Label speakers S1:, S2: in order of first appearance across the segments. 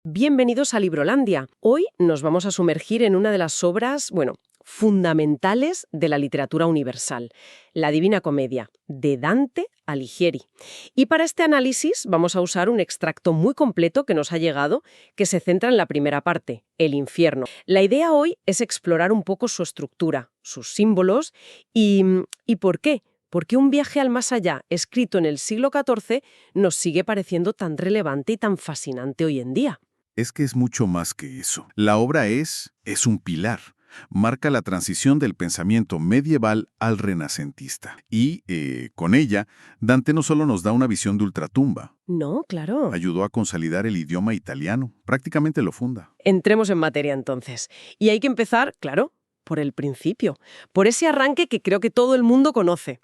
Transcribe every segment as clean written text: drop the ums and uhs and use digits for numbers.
S1: Bienvenidos a Librolandia. Hoy nos vamos a sumergir en una de las obras, fundamentales de la literatura universal, la Divina Comedia, de Dante Alighieri. Y para este análisis vamos a usar un extracto muy completo que nos ha llegado, que se centra en la primera parte, el infierno. La idea hoy es explorar un poco su estructura, sus símbolos y por qué. ¿Por qué un viaje al más allá, escrito en el siglo XIV, nos sigue pareciendo tan relevante y tan fascinante hoy en día?
S2: Es que es mucho más que eso. La obra es un pilar. Marca la transición del pensamiento medieval al renacentista. Y, con ella, Dante no solo nos da una visión de ultratumba.
S1: No, claro.
S2: Ayudó a consolidar el idioma italiano. Prácticamente lo funda.
S1: Entremos en materia entonces. Y hay que empezar, claro, por el principio, por ese arranque que creo que todo el mundo conoce.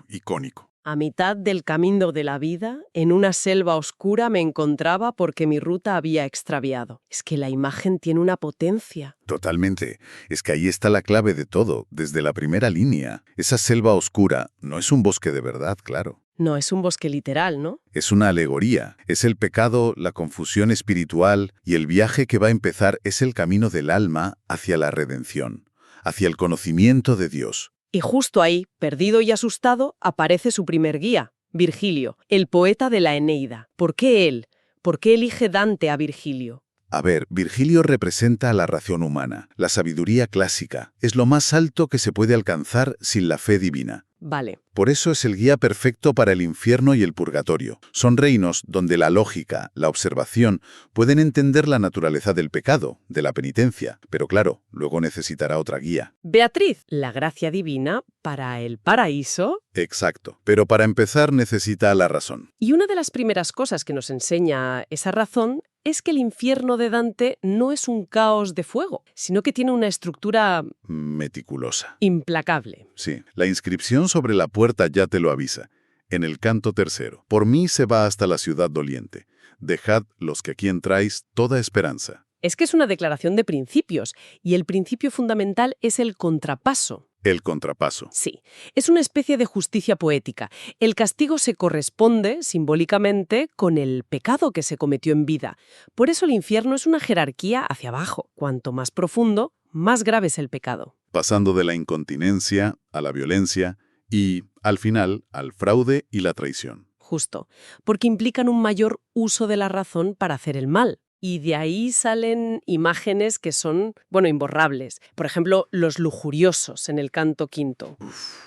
S2: Icónico.
S1: A mitad del camino de la vida, en una selva oscura me encontraba porque mi ruta había extraviado. Es que la imagen tiene una potencia.
S2: Totalmente. Es que ahí está la clave de todo, desde la primera línea. Esa selva oscura no es un bosque de verdad, claro.
S1: No es un bosque literal, ¿no?
S2: Es una alegoría. Es el pecado, la confusión espiritual, y el viaje que va a empezar es el camino del alma hacia la redención, hacia el conocimiento de Dios.
S1: Y justo ahí, perdido y asustado, aparece su primer guía, Virgilio, el poeta de la Eneida. ¿Por qué él? ¿Por qué elige Dante a Virgilio?
S2: A ver, Virgilio representa a la ración humana, la sabiduría clásica. Es lo más alto que se puede alcanzar sin la fe divina.
S1: Vale.
S2: Por eso es el guía perfecto para el infierno y el purgatorio. Son reinos donde la lógica, la observación, pueden entender la naturaleza del pecado, de la penitencia. Pero claro, luego necesitará otra guía.
S1: Beatriz, la gracia divina para el paraíso.
S2: Exacto. Pero para empezar necesita la razón.
S1: Y una de las primeras cosas que nos enseña esa razón es que el infierno de Dante no es un caos de fuego, sino que tiene una estructura
S2: meticulosa.
S1: Implacable.
S2: Sí. La inscripción sobre la puerta ya te lo avisa. En el canto tercero. Por mí se va hasta la ciudad doliente. Dejad los que aquí entráis toda esperanza.
S1: Es que es una declaración de principios, y el principio fundamental es el contrapaso.
S2: El contrapaso.
S1: Sí, es una especie de justicia poética. El castigo se corresponde, simbólicamente, con el pecado que se cometió en vida. Por eso el infierno es una jerarquía hacia abajo. Cuanto más profundo, más grave es el pecado.
S2: Pasando de la incontinencia a la violencia y, al final, al fraude y la traición.
S1: Justo, porque implican un mayor uso de la razón para hacer el mal. Y de ahí salen imágenes que son, imborrables. Por ejemplo, los lujuriosos en el canto quinto.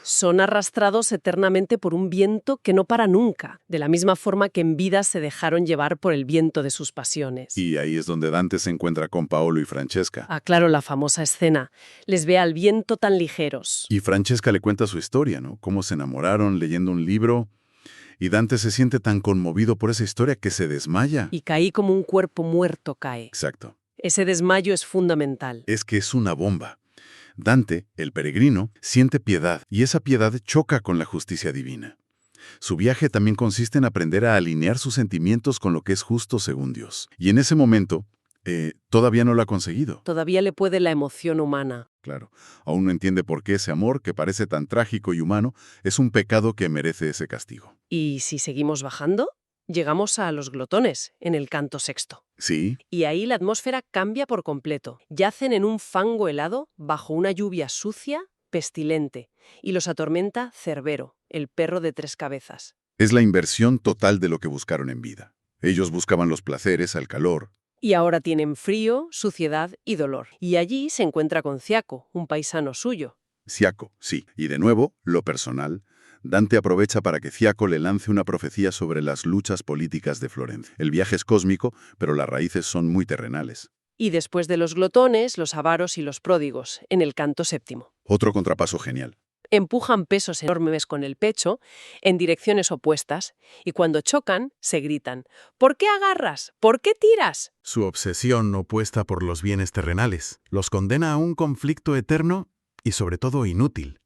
S1: Son arrastrados eternamente por un viento que no para nunca, de la misma forma que en vida se dejaron llevar por el viento de sus pasiones.
S2: Y ahí es donde Dante se encuentra con Paolo y Francesca.
S1: Ah, claro, la famosa escena. Les ve al viento tan ligeros.
S2: Y Francesca le cuenta su historia, ¿no? Cómo se enamoraron leyendo un libro. Y Dante se siente tan conmovido por esa historia que se desmaya.
S1: Y caí como un cuerpo muerto cae.
S2: Exacto.
S1: Ese desmayo es fundamental.
S2: Es que es una bomba. Dante, el peregrino, siente piedad, y esa piedad choca con la justicia divina. Su viaje también consiste en aprender a alinear sus sentimientos con lo que es justo según Dios. Y en ese momento, todavía no lo ha conseguido.
S1: Todavía le puede la emoción humana.
S2: Claro, aún no entiende por qué ese amor, que parece tan trágico y humano, es un pecado que merece ese castigo.
S1: ¿Y si seguimos bajando? Llegamos a los glotones, en el canto sexto.
S2: Sí.
S1: Y ahí la atmósfera cambia por completo. Yacen en un fango helado, bajo una lluvia sucia, pestilente, y los atormenta Cerbero, el perro de 3 cabezas.
S2: Es la inversión total de lo que buscaron en vida. Ellos buscaban los placeres, el calor.
S1: Y ahora tienen frío, suciedad y dolor. Y allí se encuentra con Ciaco, un paisano suyo.
S2: Ciaco, sí. Y de nuevo, lo personal. Dante aprovecha para que Ciaco le lance una profecía sobre las luchas políticas de Florencia. El viaje es cósmico, pero las raíces son muy terrenales.
S1: Y después de los glotones, los avaros y los pródigos, en el canto séptimo.
S2: Otro contrapaso genial.
S1: Empujan pesos enormes con el pecho en direcciones opuestas y cuando chocan se gritan «¿Por qué agarras? ¿Por qué tiras?».
S3: Su obsesión opuesta por los bienes terrenales los condena a un conflicto eterno y sobre todo inútil.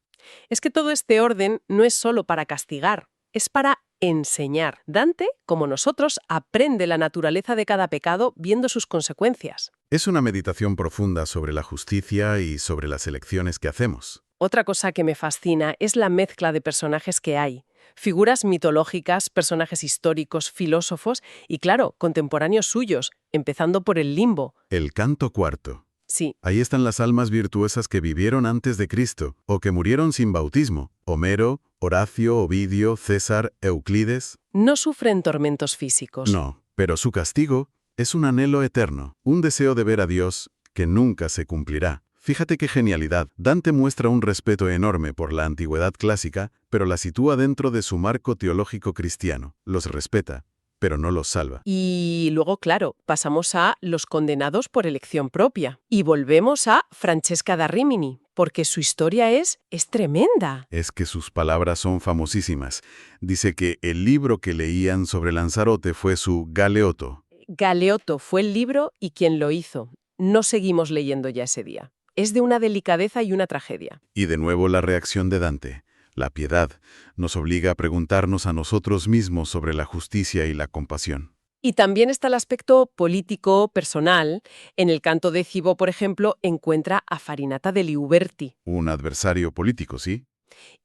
S1: Es que todo este orden no es solo para castigar, es para enseñar. Dante, como nosotros, aprende la naturaleza de cada pecado viendo sus consecuencias.
S3: Es una meditación profunda sobre la justicia y sobre las elecciones que hacemos.
S1: Otra cosa que me fascina es la mezcla de personajes que hay. Figuras mitológicas, personajes históricos, filósofos y, claro, contemporáneos suyos, empezando por el limbo.
S3: El canto cuarto.
S1: Sí,
S3: Ahí están las almas virtuosas que vivieron antes de Cristo, o que murieron sin bautismo. Homero, Horacio, Ovidio, César, Euclides.
S1: no sufren tormentos físicos.
S3: No, pero su castigo es un anhelo eterno, un deseo de ver a Dios que nunca se cumplirá. Fíjate qué genialidad. Dante muestra un respeto enorme por la antigüedad clásica, pero la sitúa dentro de su marco teológico cristiano. Los respeta, pero no los salva.
S1: Y luego, claro, pasamos a los condenados por elección propia. Y volvemos a Francesca da Rimini, porque su historia es tremenda.
S3: Es que sus palabras son famosísimas. Dice que el libro que leían sobre Lanzarote fue su Galeotto.
S1: Galeotto fue el libro y quien lo hizo. No seguimos leyendo ya ese día. Es de una delicadeza y una tragedia.
S3: Y de nuevo la reacción de Dante. La piedad nos obliga a preguntarnos a nosotros mismos sobre la justicia y la compasión.
S1: Y también está el aspecto político, personal. En el canto décimo, por ejemplo, encuentra a Farinata de Liuberti.
S3: Un adversario político, ¿sí?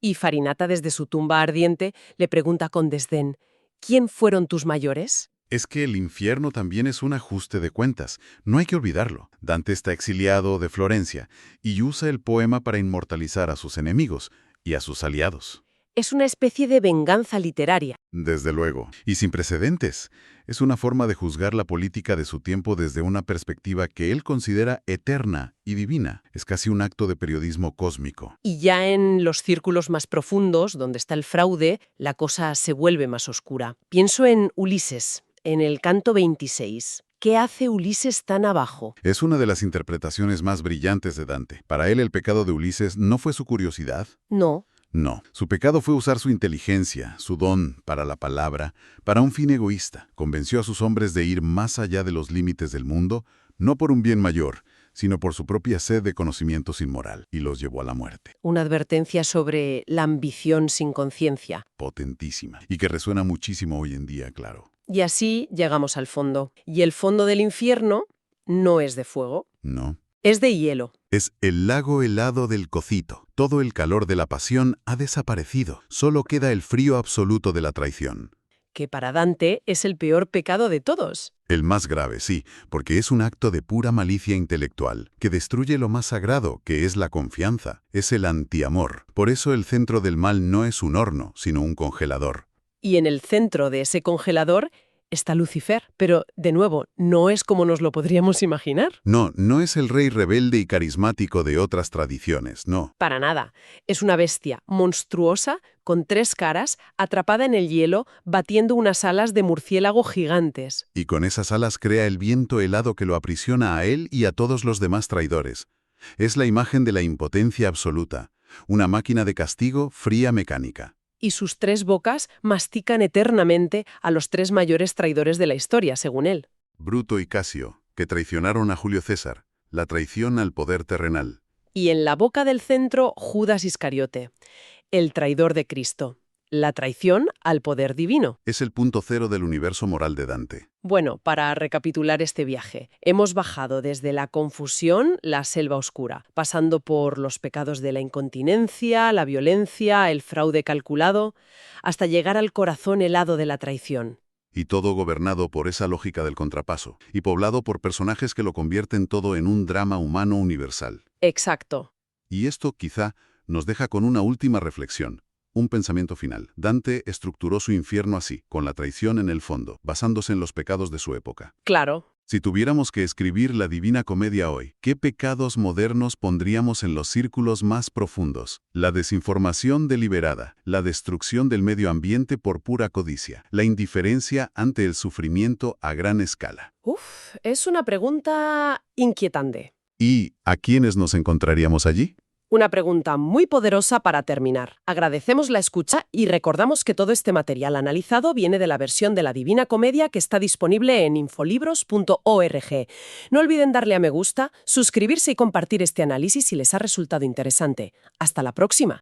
S1: Y Farinata, desde su tumba ardiente, le pregunta con desdén, ¿quién fueron tus mayores?
S2: Es que el infierno también es un ajuste de cuentas, no hay que olvidarlo. Dante está exiliado de Florencia y usa el poema para inmortalizar a sus enemigos y a sus aliados.
S1: Es una especie de venganza literaria.
S2: Desde luego, y sin precedentes. Es una forma de juzgar la política de su tiempo desde una perspectiva que él considera eterna y divina. Es casi un acto de periodismo cósmico.
S1: Y ya en los círculos más profundos, donde está el fraude, la cosa se vuelve más oscura. Pienso en Ulises, en el canto 26. ¿Qué hace Ulises tan abajo?
S2: Es una de las interpretaciones más brillantes de Dante. Para él el pecado de Ulises no fue su curiosidad.
S1: No.
S2: No, su pecado fue usar su inteligencia, su don para la palabra, para un fin egoísta. Convenció a sus hombres de ir más allá de los límites del mundo, no por un bien mayor, sino por su propia sed de conocimiento sin moral, y los llevó a la muerte.
S1: Una advertencia sobre la ambición sin conciencia.
S2: Potentísima, y que resuena muchísimo hoy en día, claro.
S1: Y así llegamos al fondo. Y el fondo del infierno no es de fuego,
S2: No.
S1: es de hielo.
S2: Es el lago helado del Cocito. Todo el calor de la pasión ha desaparecido. Solo queda el frío absoluto de la traición.
S1: Que para Dante es el peor pecado de todos.
S2: El más grave, sí, porque es un acto de pura malicia intelectual, que destruye lo más sagrado, que es la confianza. Es el antiamor. Por eso el centro del mal no es un horno, sino un congelador.
S1: Y en el centro de ese congelador está Lucifer. Pero, de nuevo, no es como nos lo podríamos imaginar.
S2: No, no es el rey rebelde y carismático de otras tradiciones, no.
S1: Para nada. Es una bestia monstruosa, con 3 caras, atrapada en el hielo, batiendo unas alas de murciélago gigantes.
S2: Y con esas alas crea el viento helado que lo aprisiona a él y a todos los demás traidores. Es la imagen de la impotencia absoluta, una máquina de castigo fría mecánica.
S1: Y sus 3 bocas mastican eternamente a los 3 mayores traidores de la historia, según él.
S2: Bruto y Casio, que traicionaron a Julio César, la traición al poder terrenal.
S1: Y en la boca del centro, Judas Iscariote, el traidor de Cristo. La traición al poder divino.
S2: Es el punto cero del universo moral de Dante.
S1: Bueno, para recapitular este viaje, hemos bajado desde la confusión, la selva oscura, pasando por los pecados de la incontinencia, la violencia, el fraude calculado, hasta llegar al corazón helado de la traición.
S2: Y todo gobernado por esa lógica del contrapaso, y poblado por personajes que lo convierten todo en un drama humano universal.
S1: Exacto.
S2: Y esto, quizá, nos deja con una última reflexión. Un pensamiento final. Dante estructuró su infierno así, con la traición en el fondo, basándose en los pecados de su época.
S1: Claro.
S2: Si tuviéramos que escribir la Divina Comedia hoy, ¿qué pecados modernos pondríamos en los círculos más profundos? La desinformación deliberada, la destrucción del medio ambiente por pura codicia, la indiferencia ante el sufrimiento a gran escala.
S1: Es una pregunta inquietante.
S2: ¿Y a quiénes nos encontraríamos allí?
S1: Una pregunta muy poderosa para terminar. Agradecemos la escucha y recordamos que todo este material analizado viene de la versión de la Divina Comedia que está disponible en infolibros.org. No olviden darle a me gusta, suscribirse y compartir este análisis si les ha resultado interesante. Hasta la próxima.